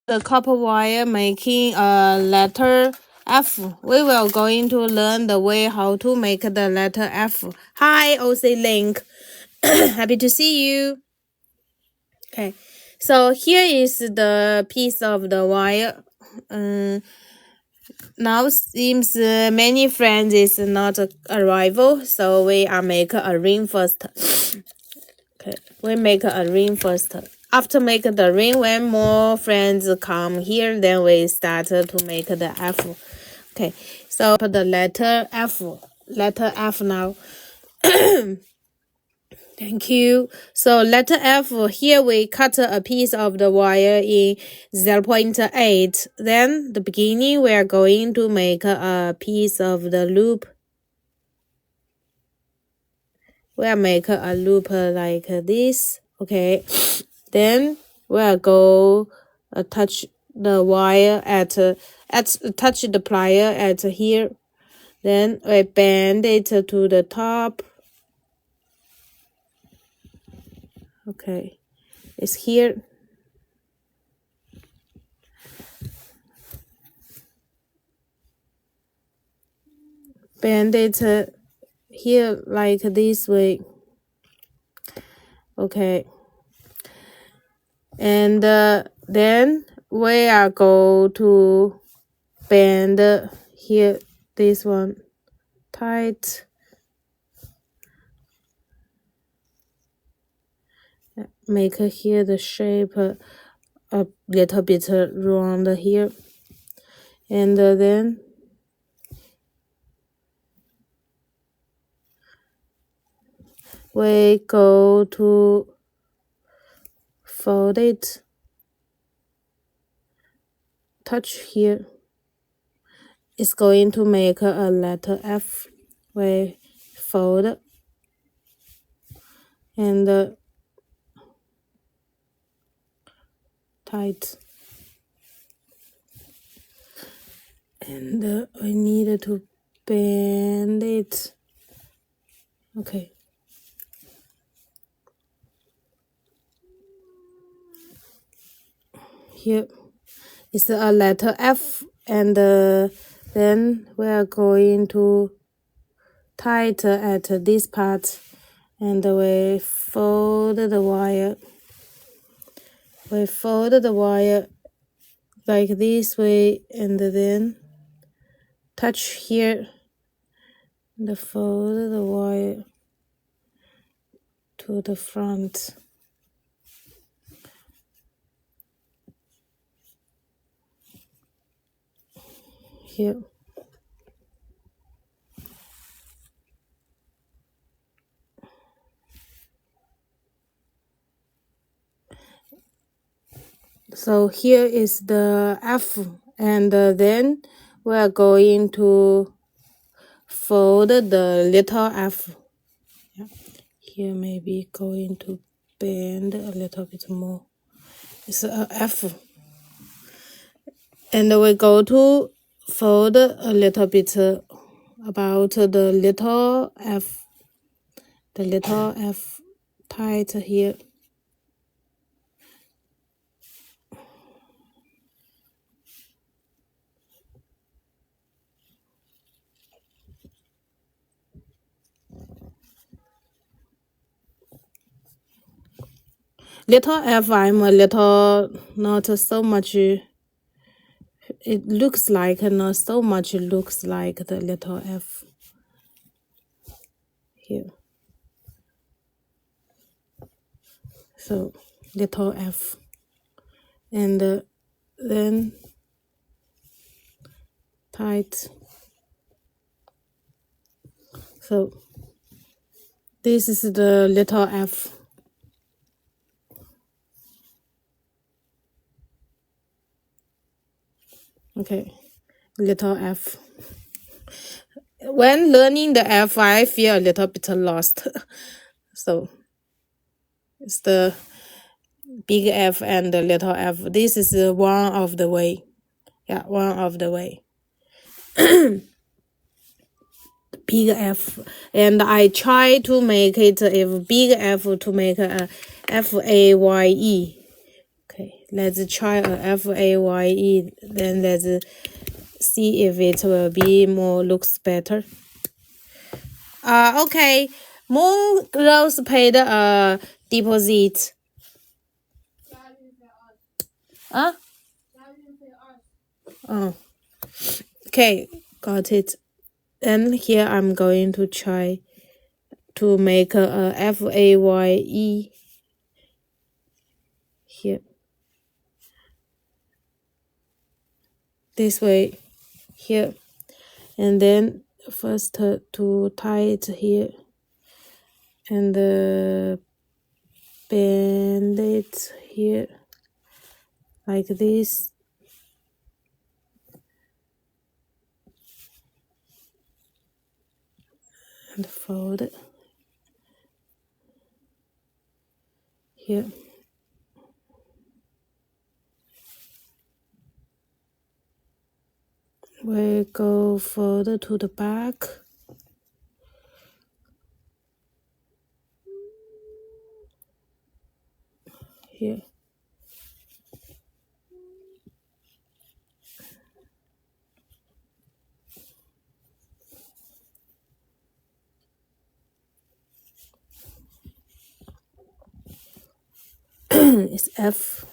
The copper wire making a letter F. We will going to learn the way how to make the letter F. Hi, OC Link. Happy to see you. Okay, so here is the piece of the wire. Now seems many friends is not arrival, so we are make a ring first. Okay, we make a ring first. After make the ring, when more friends come here, then we start to make the F. Okay, so the letter F now. Thank you. So letter F, here we cut a piece of the wire in 0.8. Then the beginning, we are going to make a piece of the loop. We'll make a loop like this. Okay. Then we'll go touch the wire at touch the plier at here. Then we bend it to the top. Okay, it's here. Bend it here like this way. Okay. And then we are going to bend here, this one, tight. Make here the shape a little bit round here. And then we go to fold it, touch here. It's going to make a letter F. We fold and tight. And we need to bend it. Okay. Here is a letter F, and then we are going to tight at this part, and we fold the wire. We fold the wire like this way, and then touch here and fold the wire to the front. Here. So here is the F, and then we are going to fold the little F. Yeah. Here maybe going to bend a little bit more. It's a F. And we go to fold a little bit about the little F. The little F tight here. Little F, I'm a little not so much. It looks like not so much looks like the little F here. So little F, and then tight. So this is the little F. Okay, little F. When learning the F, I feel a little bit lost. So it's the big F and the little F. This is one of the way. Yeah, one of the way. Big F. And I try to make it if big F to make a F-A-Y-E. Okay, let's try a FAYE. Then let's see if it will be more looks better. Okay. Moon Rose paid a deposit. Oh. Okay, got it. And here I'm going to try to make a FAYE here. This way here. And then first to tie it here. And bend it here. Like this. And fold it. Here. We go further to the back. Here. It's F.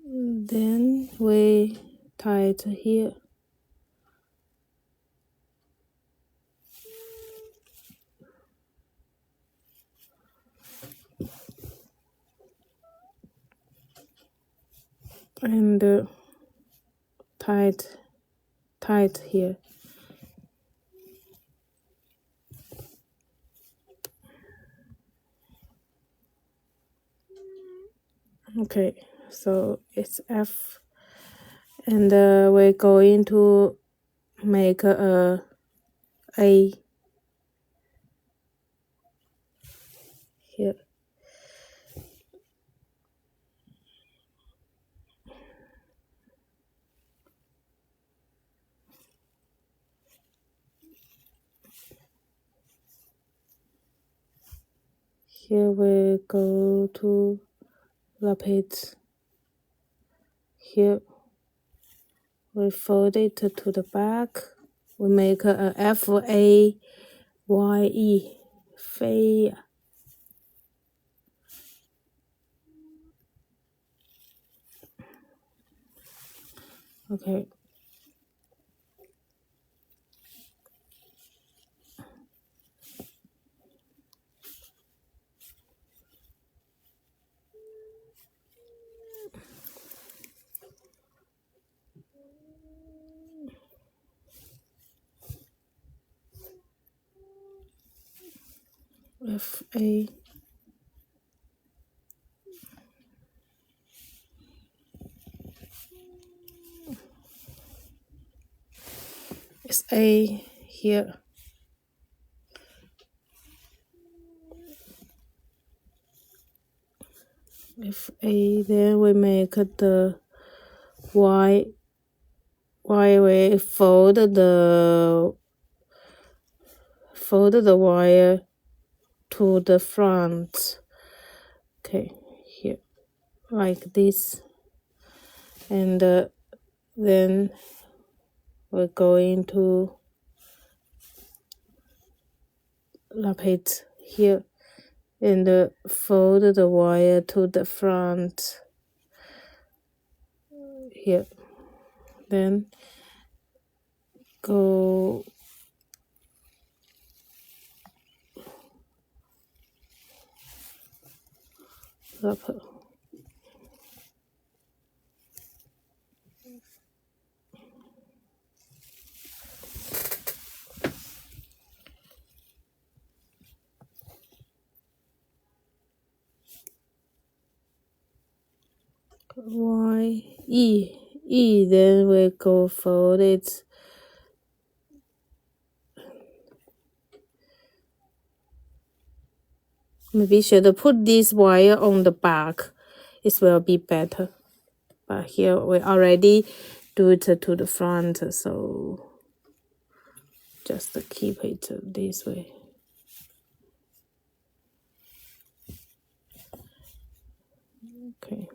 Then we tie it here. And tight here. Okay, so it's F, and we're going to make a here. Here we go to wrap it. Here we fold it to the back. We make a FAYE. Fay. Okay. FA. It's A here. FA, then we make the Y. We fold the wire to the front. Okay, here, like this. And then we're going to wrap it here and fold the wire to the front here. Then go up. Y, E, then we go fold it. Maybe should put this wire on the back. It will be better. But here we already do it to the front, so just keep it this way. Okay,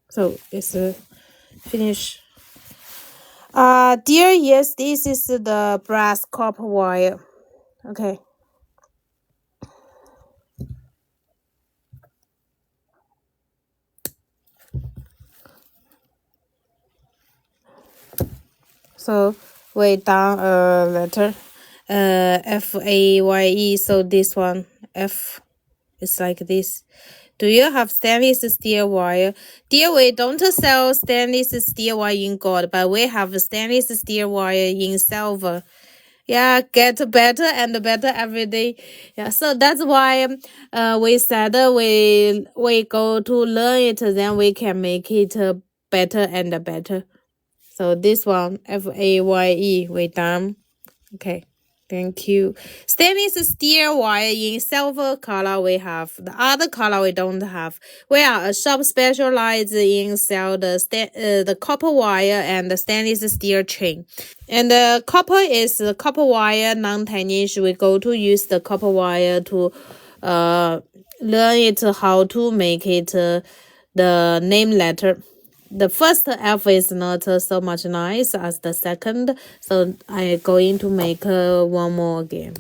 so it's finished. Dear, yes, this is the brass copper wire. Okay. So we down a letter, FAYE. So this one, F, is like this. Do you have stainless steel wire? Dear, we don't sell stainless steel wire in gold, but we have stainless steel wire in silver. Yeah, get better and better every day. Yeah, so that's why we said we go to learn it, then we can make it better and better. So this one, FAYE, we done. Okay, thank you. Stainless steel wire in silver color we have. The other color we don't have. We are a shop specialized in sell the copper wire and the stainless steel chain. And the copper is the copper wire non-tarnish. We go to use the copper wire to learn it how to make it the name letter. The first F is not so much nice as the second, so I going to make one more again.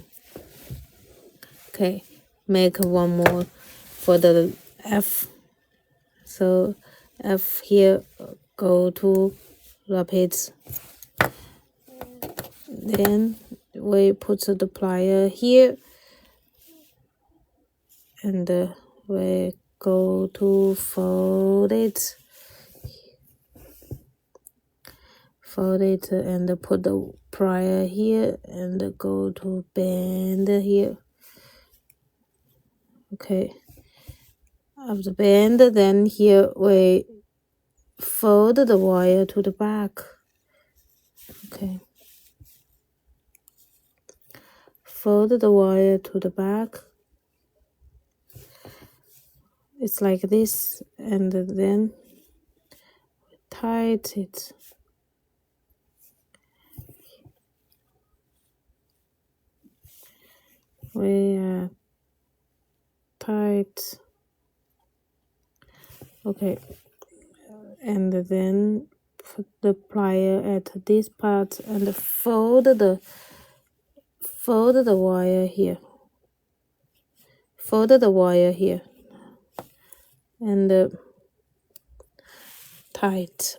Okay, make one more for the F. So F here, go to repeat. Then we put the plier here, and we go to fold it. Fold it and put the plier here and go to bend here. Okay, after bend, then here we fold the wire to the back. Okay, fold the wire to the back. It's like this, and then tight it. We tight. Okay, and then put the plier at this part and fold the wire here. Fold the wire here and tight.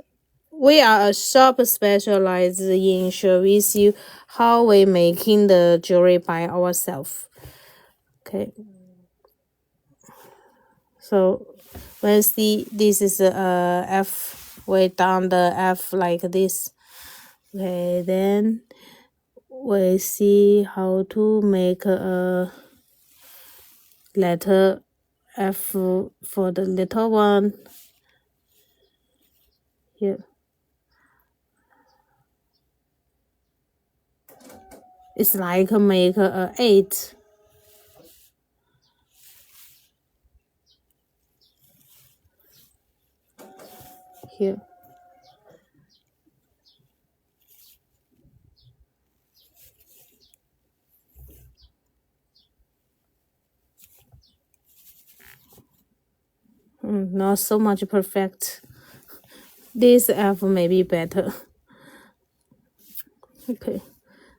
We are a shop specialized in share with you how we making the jewelry by ourselves. Okay. So when see this is F, we down the F like this. Okay, then we see how to make a letter F for the little one here. It's like make a 8. Here. Not so much perfect. This F may be better. Okay,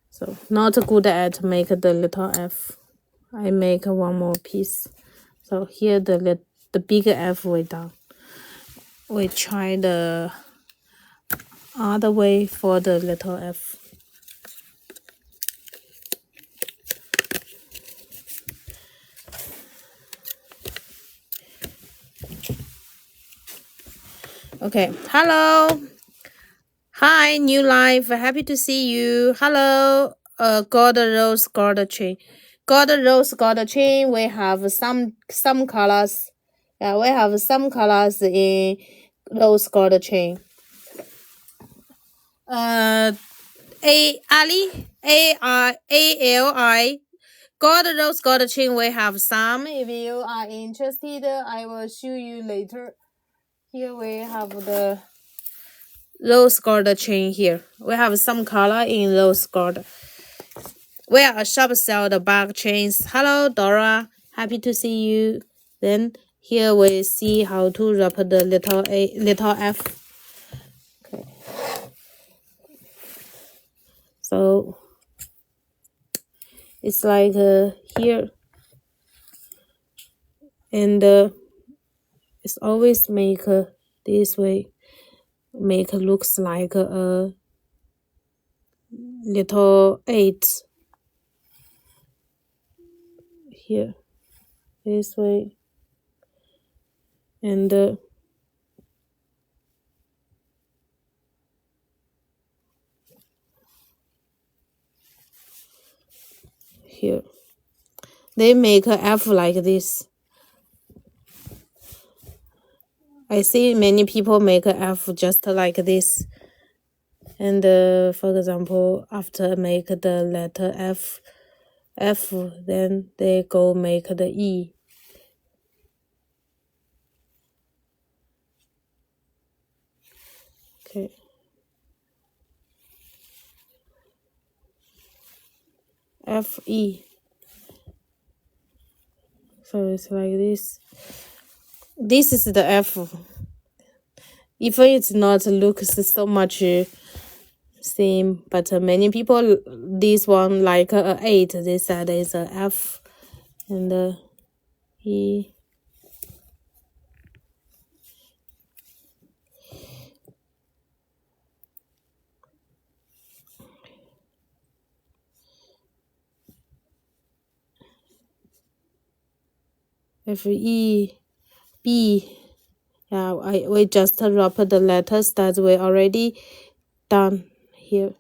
so not good at make the little F. I make one more piece. So here the big F we done. We try the other way for the little F. Okay, hello. Hi, new life. Happy to see you. Hello. Gold rose gold chain. Gold rose gold chain. We have some colors. Yeah, we have some colors in rose gold chain. ALI. Gold rose gold chain. We have some. If you are interested, I will show you later. Here we have the rose gold chain here. We have some color in rose gold. We are a shop sell the bag chains. Hello, Dora. Happy to see you. Then Here we see how to wrap the little F. Okay. So it's like here, and it's always make this way, make looks like a little 8 here, this way, and here. They make a F like this. I see many people make a F just like this. And for example, after make the letter F, then they go make the E. Okay. F-E. So it's like this. This is the F. Even it's not looks so much same, but many people, this one like a 8, they said is a F. And E. F-E. B. Yeah, we just wrap the letters that we already done here.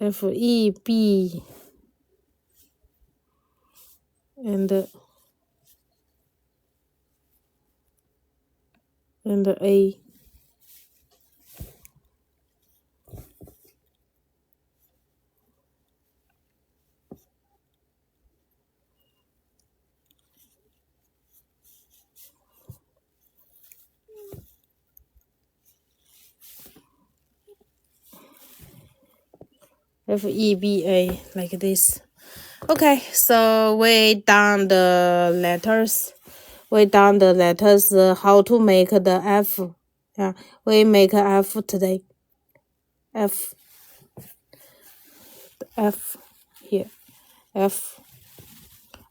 F-E-B. And A. F-E-B-A, like this. Okay, so we done the letters. We done the letters, how to make the F. Yeah, we make a F today. F here. F.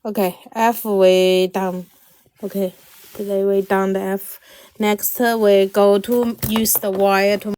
Okay, F we done. Okay, today we done the F. Next we go to use the wire to